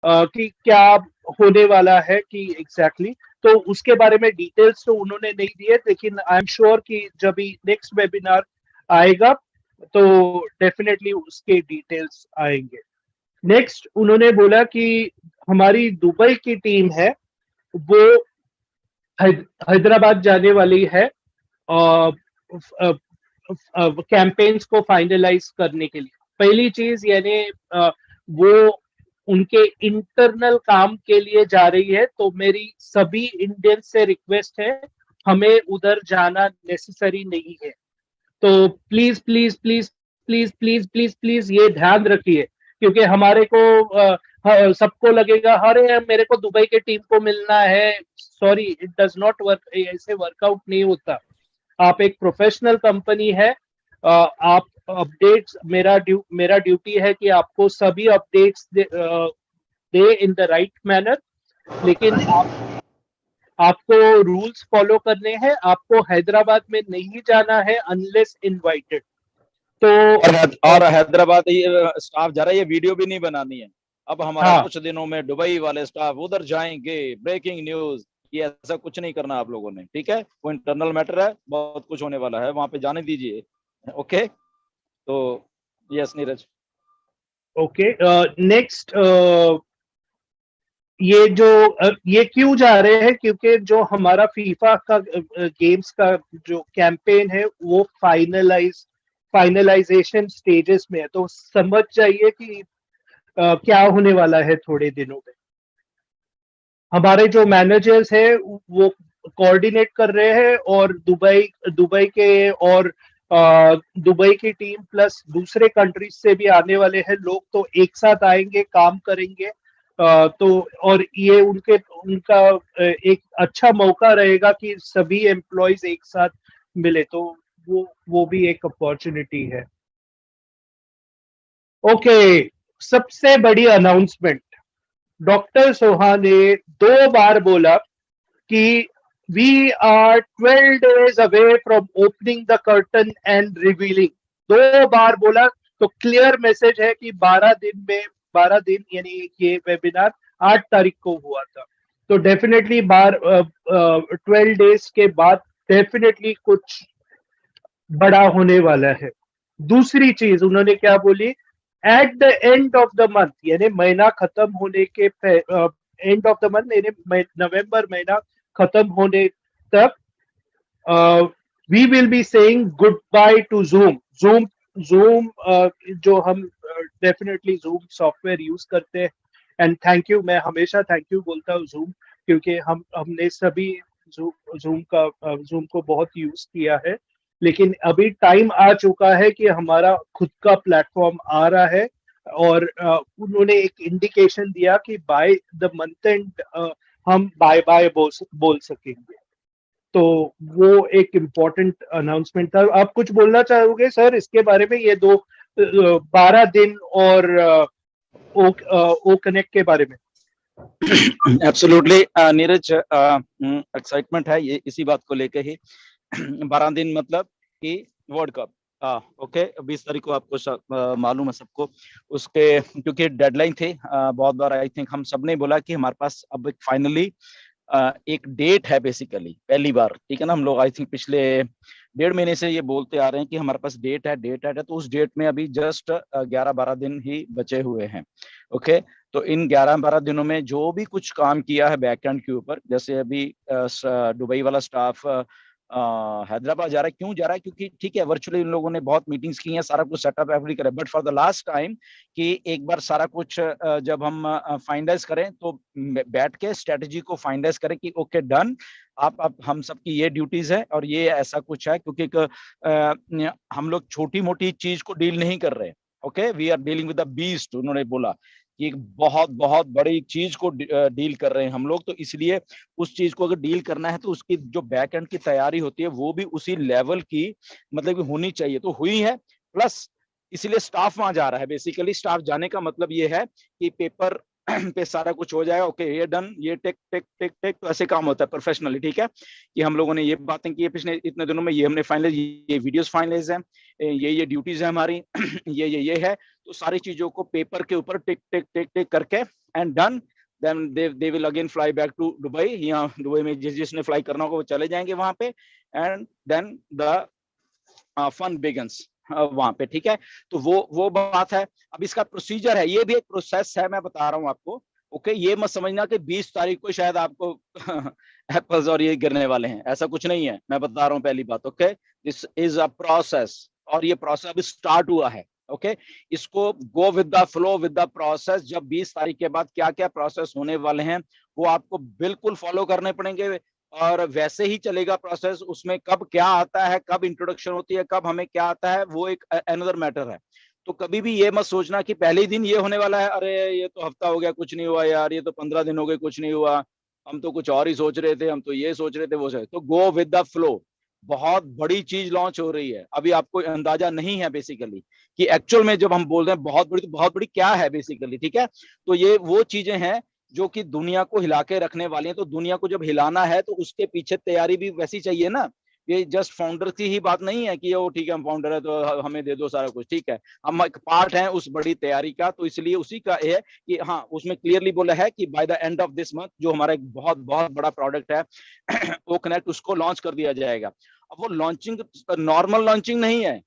कि क्या होने वाला है कि एग्जैक्टली तो उसके बारे में डिटेल्स तो उन्होंने नहीं दिए, लेकिन आई एम श्योर कि जब भी नेक्स्ट वेबिनार आएगा तो डेफिनेटली उसके डिटेल्स आएंगे। नेक्स्ट उन्होंने बोला कि हमारी दुबई की टीम है वो हैदराबाद जाने वाली है कैंपेन्स को फाइनलाइज करने के लिए। पहली चीज यानी वो उनके इंटरनल काम के लिए जा रही है, तो मेरी सभी इंडियन से रिक्वेस्ट है हमें उधर जाना नेसेसरी नहीं है। तो please please please please please please please ये ध्यान रखिए, क्योंकि हमारे को सबको लगेगा अरे मेरे को दुबई के टीम को मिलना है। Sorry, it does not work, ऐसे वर्कआउट नहीं होता। आप एक प्रोफेशनल कंपनी है, आप अपडेट्स, मेरा ड्यूटी है कि आपको सभी updates they in the right manner, लेकिन आपको रूल्स फॉलो करने हैं। आपको हैदराबाद में नहीं जाना है अनलेस इनवाइटेड। तो और हैदराबाद ये स्टाफ जा रहा है, ये वीडियो भी नहीं बनानी है। अब हमारा हाँ, कुछ दिनों में दुबई वाले स्टाफ उधर जाएंगे, ब्रेकिंग न्यूज, ये ऐसा कुछ नहीं करना आप लोगों ने, ठीक है? वो इंटरनल मैटर है, बहुत कुछ होने वाला है, वहां पे जाने दीजिए। ओके, तो यस नीरज। ओके। नेक्स्ट, ये क्यों जा रहे हैं, क्योंकि जो हमारा फीफा का गेम्स का जो कैंपेन है वो फाइनलाइजेशन स्टेजेस में है। तो समझ जाइए कि क्या होने वाला है थोड़े दिनों में। हमारे जो मैनेजर्स है वो कोऑर्डिनेट कर रहे हैं, और दुबई के और दुबई की टीम प्लस दूसरे कंट्रीज से भी आने वाले हैं लोग, तो एक साथ आएंगे, काम करेंगे। तो और ये उनका एक अच्छा मौका रहेगा कि सभी एम्प्लॉयज एक साथ मिले, तो वो भी एक अपॉर्चुनिटी है। ओके, सबसे बड़ी अनाउंसमेंट, डॉक्टर सोहा ने 2 बार बोला कि we are 12 days away from opening the curtain and revealing. 2 बार बोला, तो क्लियर मैसेज है कि 12 दिन यानी ये वेबिनार 8 तारीख को हुआ था, तो डेफिनेटली 12 डेज के बाद डेफिनेटली कुछ बड़ा होने वाला है। दूसरी चीज उन्होंने क्या बोली, at the end of the month यानी महीना खत्म होने के एंड ऑफ द मंथ यानी नवंबर महीना खत्म होने तक we will be saying good bye to Zoom जो हम डेफिनेटली जूम सॉफ्टवेयर यूज करते हैं। एंड थैंक यू, मैं हमेशा थैंक यू बोलता हूँ जूम, क्योंकि हमने सभी जूम को बहुत यूज किया है। लेकिन अभी टाइम आ चुका है कि हमारा खुद का प्लेटफॉर्म आ रहा है, और उन्होंने एक इंडिकेशन दिया कि बाय द मंथ एंड हम बाय बाय बोल सकेंगे। तो वो एक इम्पोर्टेंट अनाउंसमेंट था। आप कुछ बोलना चाहोगे सर इसके बारे में, ये 12 दिन और ओ कनेक्ट के बारे में? एब्सोल्युटली नीरज, एक्साइटमेंट है ये इसी बात को लेके ही। 12 दिन मतलब कि वर्ल्ड कप, ओके, 20 तारीख को आपको मालूम है सबको उसके, क्योंकि डेडलाइन थे। बहुत बार आई थिंक हम सब ने बोला कि हमारे पास अब फाइनली एक डेट है, बेसिकली पहली बार, ठीक है ना? हम लोग आई थिंक पिछले 1.5 महीने से ये बोलते आ रहे हैं कि हमारे पास डेट है, तो उस डेट में अभी जस्ट 11-12 दिन ही बचे हुए हैं। ओके, तो इन 11-12 दिनों में जो भी कुछ काम किया है बैकएंड के ऊपर, जैसे अभी दुबई वाला स्टाफ हैदराबाद जा रहा है। क्यों जा रहा है? क्योंकि ठीक है, वर्चुअली इन लोगों ने बहुत मीटिंग्स की हैं, सारा कुछ सेटअप एवरी करें, but for the last time कि एक बार सारा कुछ जब हम फाइनलाइज करें, तो बैठ के स्ट्रेटेजी को फाइनलाइज करें कि ओके डन, आप हम सबकी ये ड्यूटीज है और ये ऐसा कुछ है, क्योंकि हम लोग छोटी मोटी चीज को डील नहीं कर रहे। Okay, we are dealing with the beast, उन्होंने बोला कि एक बहुत बहुत बड़ी चीज को डील कर रहे हैं हम लोग। तो इसलिए उस चीज को अगर डील करना है तो उसकी जो बैक एंड की तैयारी होती है वो भी उसी लेवल की मतलब कि होनी चाहिए, तो हुई है। प्लस इसलिए स्टाफ वहां जा रहा है। बेसिकली स्टाफ जाने का मतलब ये है कि पेपर पे सारा कुछ हो जाएगा, ओके ये डन, ये टेक टेक टेक टेक, तो ऐसे काम होता है प्रोफेशनली, ठीक है। कि हम लोगों ने ये बातें की है पिछले इतने दिनों में, ये हमने फाइनलाइज, ये वीडियोस फाइनलाइज है, ये ड्यूटीज है हमारी, ये है, तो सारी चीजों को पेपर के ऊपर टिक टिक टिक टिक करके and done. Then they will again fly back to Dubai, यहाँ दुबई में जिसने फ्लाई करना होगा वो चले जाएंगे वहां पे, and then the fun begins वहां पे, ठीक है। तो वो बात है। अब इसका प्रोसीजर है, ये भी एक प्रोसेस है, मैं बता रहा हूँ आपको, ओके। ये मत समझना कि 20 तारीख को शायद आपको एप्पल्स और ये गिरने वाले हैं, ऐसा कुछ नहीं है, मैं बता रहा हूँ पहली बात, okay. This is a process, और ये प्रोसेस अभी स्टार्ट हुआ है, ओके। इसको go with the flow with the process. जब 20 तारीख के बाद क्या क्या प्रोसेस होने वाले हैं वो आपको बिल्कुल फॉलो करने पड़ेंगे, और वैसे ही चलेगा प्रोसेस। उसमें कब क्या आता है, कब इंट्रोडक्शन होती है, कब हमें क्या आता है, वो एक अनदर मैटर है। तो कभी भी ये मत सोचना कि पहले ही दिन ये होने वाला है, अरे ये तो हफ्ता हो गया कुछ नहीं हुआ यार, ये तो 15 दिन हो गए कुछ नहीं हुआ, हम तो कुछ और ही सोच रहे थे, हम तो ये सोच रहे थे वो सोच। तो गो विद द फ्लो। बहुत बड़ी चीज लॉन्च हो रही है, अभी आपको अंदाजा नहीं है बेसिकली कि एक्चुअल में जब हम बोल रहे हैं बहुत बड़ी, तो बहुत बड़ी क्या है बेसिकली, ठीक है। तो ये वो चीजें हैं जो कि दुनिया को हिला के रखने वाली हैं। तो दुनिया को जब हिलाना है तो उसके पीछे तैयारी भी वैसी चाहिए ना। ये जस्ट फाउंडर की ही बात नहीं है कि वो ठीक है हम फाउंडर है तो हमें दे दो सारा कुछ, ठीक है। हम एक पार्ट हैं उस बड़ी तैयारी का, तो इसलिए उसी का है कि हाँ, उसमें क्लियरली बोला है कि by the end of this month जो हमारा एक बहुत बहुत बड़ा प्रोडक्ट है ओ कनेक्ट, उसको लॉन्च कर दिया जाएगा। अब वो लॉन्चिंग नॉर्मल लॉन्चिंग नहीं है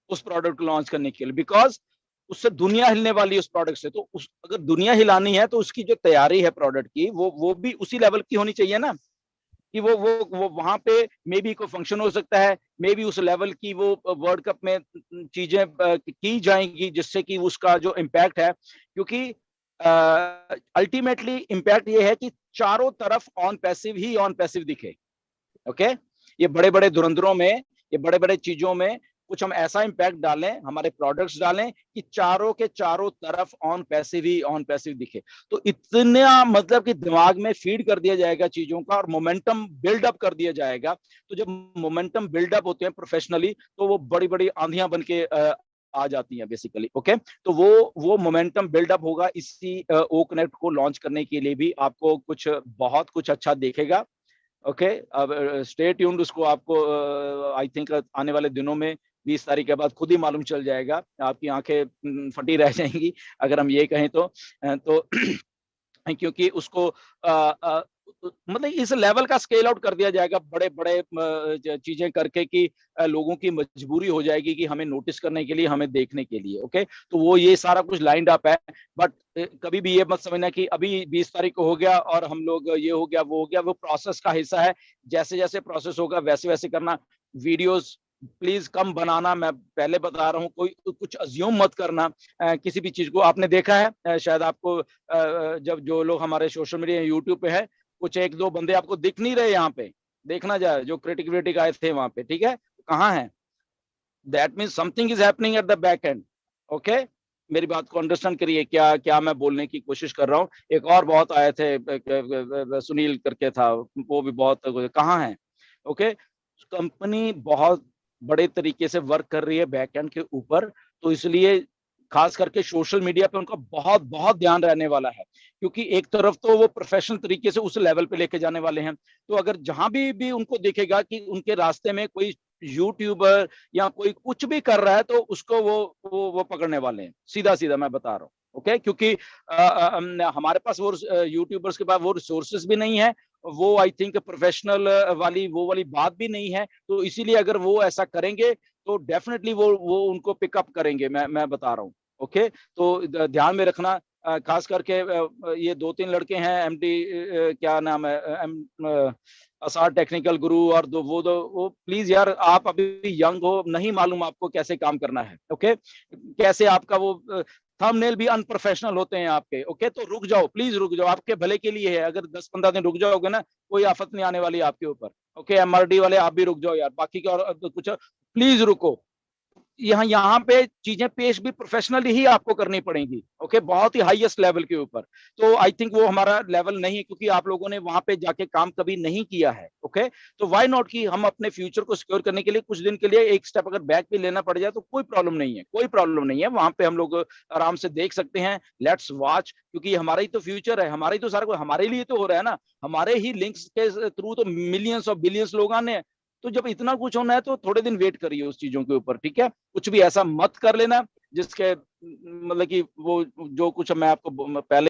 उस प्रोडक्ट को लॉन्च करने के लिए, बिकॉज उससे दुनिया हिलने वाली है उस प्रोडक्ट से। तो अगर दुनिया हिलानी है तो उसकी जो तैयारी है प्रोडक्ट की वो भी उसी लेवल की होनी चाहिए ना, कि वो वहां पे मे बी कोई फंक्शन हो सकता है, मे बी उस लेवल की वो वर्ल्ड कप में चीजें की जाएंगी जिससे कि उसका जो इम्पैक्ट है, क्योंकि अल्टीमेटली इम्पैक्ट ये है कि चारों तरफ on passive he on passive दिखे, ओके। ये बड़े बड़े धुरंधरों में, ये बड़े बड़े चीजों में कुछ हम ऐसा इंपैक्ट डालें, हमारे प्रोडक्ट्स डालें कि चारों के चारों तरफ on passive he on passive दिखे। तो इतना मतलब कि दिमाग में फीड कर दिया जाएगा चीजों का, और मोमेंटम बिल्डअप कर दिया जाएगा। तो जब मोमेंटम बिल्डअप होते हैं प्रोफेशनली तो वो बड़ी बड़ी आंधियां बन के आ जाती हैं बेसिकली, ओके। तो वो मोमेंटम बिल्डअप होगा। इसी ओ कनेक्ट को लॉन्च करने के लिए भी आपको कुछ बहुत कुछ अच्छा देखेगा, ओके। अब स्टे ट्यून्ड, उसको आपको आई थिंक आने वाले दिनों में 20 तारीख के बाद खुद ही मालूम चल जाएगा, आपकी आंखें फटी रह जाएंगी अगर हम ये कहें तो क्योंकि उसको मतलब इस लेवल का स्केल आउट कर दिया जाएगा बड़े बड़े चीजें करके कि लोगों की मजबूरी हो जाएगी कि हमें नोटिस करने के लिए, हमें देखने के लिए, ओके। तो वो ये सारा कुछ लाइंड अप है। बट कभी भी ये मत समझना कि अभी 20 तारीख को हो गया और हम लोग ये हो गया वो हो गया, वो प्रोसेस का हिस्सा है। जैसे जैसे प्रोसेस होगा वैसे वैसे करना। वीडियोस प्लीज कम बनाना, मैं पहले बता रहा हूँ, कोई कुछ अज्यूम मत करना किसी भी चीज को। आपने देखा है शायद आपको जब जो लोग हमारे सोशल मीडिया यूट्यूब पे है, कुछ एक दो बंदे आपको दिख नहीं रहे यहाँ पे, देखना जाए जो क्रिटिक विटिक आए थे वहां पे, ठीक है, कहाँ है? That means something is happening at the back and, okay. मेरी बात को अंडरस्टैंड करिए क्या क्या मैं बोलने की कोशिश कर रहा हूँ। एक और बहुत आए थे सुनील करके था, वो भी बहुत, कहाँ है, ओके। कंपनी बहुत बड़े तरीके से वर्क कर रही है बैकएंड के ऊपर, तो इसलिए खास करके सोशल मीडिया पे उनका बहुत बहुत ध्यान रहने वाला है, क्योंकि एक तरफ तो वो प्रोफेशनल तरीके से उस लेवल पे लेके जाने वाले हैं। तो अगर जहां भी उनको देखेगा कि उनके रास्ते में कोई यूट्यूबर या कोई कुछ भी कर रहा है तो उसको वो पकड़ने वाले हैं, सीधा सीधा मैं बता रहा हूँ, ओके। क्योंकि हमारे पास वो यूट्यूबर्स के पास वो रिसोर्सेज भी नहीं है, वो आई थिंक प्रोफेशनल वाली वो वाली बात भी नहीं है। तो इसीलिए अगर वो ऐसा करेंगे तो डेफिनेटली वो उनको पिकअप करेंगे, मैं बता रहा हूँ, ओके। तो ध्यान में रखना, खास करके ये 2-3 लड़के हैं एमडी, क्या नाम है, असार टेक्निकल गुरु, और वो प्लीज यार, आप अभी यंग हो, नहीं मालूम आपको कैसे काम करना है, ओके। कैसे आपका वो थंबनेल भी अनप्रोफेशनल होते हैं आपके, ओके। तो रुक जाओ, प्लीज रुक जाओ, आपके भले के लिए है। अगर 10-15 दिन रुक जाओगे ना, कोई आफत नहीं आने वाली आपके ऊपर, ओके। एमआरडी वाले आप भी रुक जाओ यार, बाकी के और कुछ प्लीज रुको, यहाँ पे चीजें पेश भी प्रोफेशनली ही आपको करनी पड़ेंगी, ओके, बहुत ही हाईएस्ट लेवल के ऊपर। तो आई थिंक वो हमारा लेवल नहीं है, क्योंकि आप लोगों ने वहां पे जाके काम कभी नहीं किया है, ओके। तो व्हाई नॉट कि हम अपने फ्यूचर को सिक्योर करने के लिए कुछ दिन के लिए एक स्टेप अगर बैक भी लेना पड़ जाए तो कोई प्रॉब्लम नहीं है, कोई प्रॉब्लम नहीं है। वहां पे हम लोग आराम से देख सकते हैं, लेट्स वॉच, क्योंकि हमारा ही तो फ्यूचर है, हमारा ही तो सारा कुछ हमारे लिए तो हो रहा है ना, हमारे ही लिंक्स के थ्रू तो मिलियंस और बिलियंस लोग आने हैं। तो जब इतना कुछ होना है तो थोड़े दिन वेट करिए उस चीजों के ऊपर, ठीक है। कुछ भी ऐसा मत कर लेना जिसके मतलब कि वो जो कुछ मैं आपको पहले